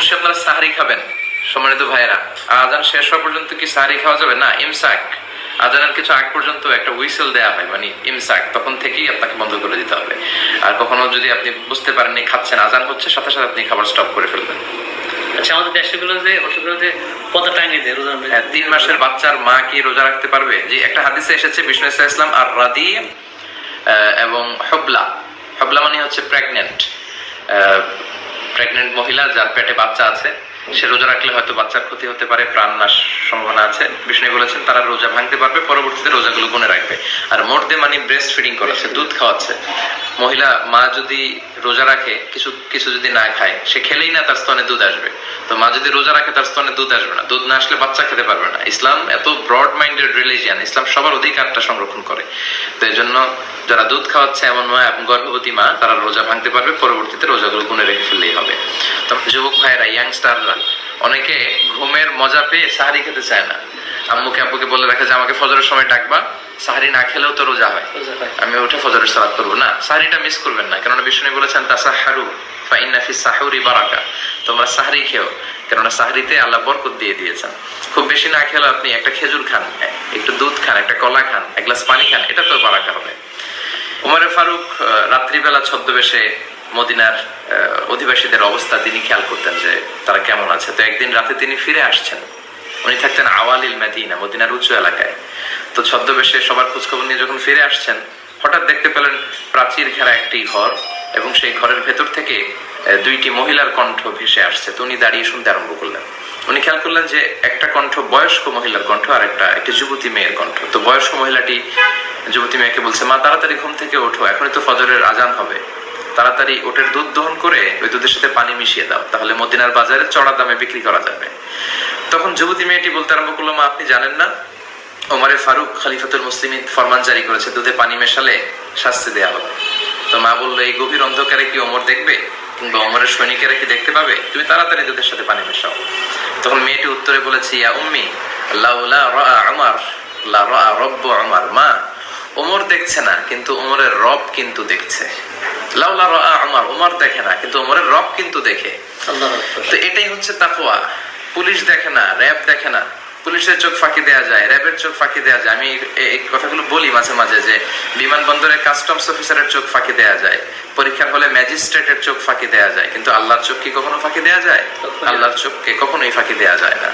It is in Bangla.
অবশ্যই আপনারা সাহারি খাবেন সম্মানিত ভাইয়েরা। আজান শেষ হওয়া পর্যন্ত কি সাহারি খাওয়া যাবে? না, ইমসাক। আজানের কিছু আগ পর্যন্ত একটা হুইসেল দেওয়া হয়, মানে ইমসাক, তখন থেকেই আপনাকে বন্ধ করে দিতে হবে। আর কখনো যদি আপনি বুঝতে পারেননি খাচ্ছেন, আজান হচ্ছে, সাথে সাথে আপনি খাবার স্টপ করে ফেলবেন। আচ্ছা, আমাদের দেশগুলোতে হোটেলগুলোতে পর্দা টাঙিয়ে দেয় রোজা। 3 মাসের বাচ্চার মা কি রোজা রাখতে পারবে? যে একটা হাদিসে এসেছে বিষ্ণু ইসলাম আর রাদি এবং হবলা, হবলা মানে হচ্ছে প্রেগনেন্ট মহিলা যার পেটে বাচ্চা আছে, সে রোজা রাখলে হয়তো বাচ্চার ক্ষতি হতে পারে, প্রাণ নাশ সম্ভাবনা আছে। বিষ্ণু বলেছেন তারা রোজা ভাঙতে পারবে, পরবর্তীতে রোজাগুলো গুনে রাখবে। আর মর্দে মানে ব্রেস্ট ফিডিং করাচ্ছে, দুধ খাওয়াচ্ছে। মহিলা মা যদি রোজা রাখে, কিছু যদি না খায়, সে খেলেই না তার স্তনে দুধ আসবে। তো মা যদি রোজা রাখে তার স্তনে দুধ আসবে না, দুধ না আসলে বাচ্চা খেতে পারবে না। ইসলাম এত ব্রড মাইন্ডেড রিলিজিয়ান, ইসলাম সবার অধিকারটা সংরক্ষণ করে। তো এই জন্য যারা দুধ খাওয়াচ্ছে এমন মা এবং গর্ভবতী মা, তারা রোজা ভাঙতে পারবে, পরবর্তীতে রোজাগুলো গুনে রেখে ফেললেই হবে। তো যুবক ভাইয়েরা, ইয়াংস্টাররা, অনেকে ঘুমের মজা পেয়ে সাহারি খেতে চায় না। আম্মুকে আব্বুকে বলে রাখে যে আমাকে ফজরের সময় ডাকবা, সাহারি না খেলেও তো রোজা হয়, আমি উঠে ফজরের সালাত করবো না। সাহারিটা মিস করবেন না, কেননা বিষ্ণু বলেছেন তাসাহহারু ফাইন্না ফিস সাহুরি বারাকা, তোমরা সাহারি খেও, কেননা সাহারিতে আল্লাহ বরকত দিয়ে দিয়েছেন। খুব বেশি না খেলে আপনি একটা খেজুর খান, একটু দুধ খান, একটা কলা খান, এক গ্লাস পানি খান, এটা তো বারাকা হবে। উমরে ফারুক রাত্রিবেলা ছদ্মবেশে মদিনার অধিবাসীদের অবস্থা তিনি খেয়াল করতেন যে তারা কেমন আছে। তো একদিন রাতে তিনি ফিরে আসছেন, উনি থাকতেন আওয়ালিল মদিনা, মদিনার উঁচু এলাকায়। তো ছদ্মবেশে সবার খোঁজখবর নিয়ে যখন ফিরে আসছেন, হঠাৎ দেখতে পেলেন প্রাচীর ঘেরা একটি ঘর, এবং সেই ঘরের ভেতর থেকে 2টি মহিলার কণ্ঠ ভেসে আসছে। তো উনি দাঁড়িয়ে শুনতে আরম্ভ করলেন। উনি খেয়াল করলেন যে একটা কণ্ঠ বয়স্ক মহিলার কণ্ঠ, আর একটা যুবতী মেয়ের কণ্ঠ। তো বয়স্ক মহিলাটি যুবতী মেয়েকে বলছে, মা তাড়াতাড়ি ঘুম থেকে ওঠো, এখনই তো ফজরের আজান হবে, তাড়াতাড়ি ওটের দুধ দহন করে ওই দুধের সাথে পানি মিশিয়ে দাও, তাহলে মদিনার বাজারে চড়া দামে বিক্রি করা যাবে। তখন যুবতী মেয়েটি বলতে আরম্ভ করলো, মা আপনি জানেন না ওমরে ফারুক খলিফাতুল মুসলিমিন ফরমান জারি করেছে দুধে পানি মেশালে শাস্তি দেওয়া হবে। তো মা বললো, এই গভীর অন্ধকারে কি ওমর দেখবে, কিংবা ওমরের সৈনিকেরা কি দেখতে পাবে? তুমি তাড়াতাড়ি দুধের সাথে পানি মেশাও। তখন মেয়েটি উত্তরে বলেছে, ইয়া উম্মি লাউলা রাআ উমর লা রাআ রব্বু উমর, মা ওমর দেখছে না, কিন্তু ওমরের রব কিন্তু দেখছে। লাউলা রাআ উমর, ওমর দেখে না কিন্তু ওমরের রব কিন্তু দেখে। তো এটাই হচ্ছে তাকওয়া। পুলিশ দেখে না, র‍্যাব দেখে না, পুলিশের চোখ ফাঁকি দেয়া যায়, র‍্যাবের চোখ ফাঁকি দেয়া যায়। আমি এই কথাগুলো বলি মাঝে মাঝে যে বিমানবন্দরে কাস্টমস অফিসারের চোখ ফাঁকি দেয়া যায়, পরীক্ষার হলে ম্যাজিস্ট্রেটের চোখ ফাঁকি দেয়া যায়, কিন্তু আল্লাহর চোখ কি কখনো ফাঁকি দেয়া যায়? আল্লাহর চোখকে কখনোই ফাঁকি দেয়া যায় না।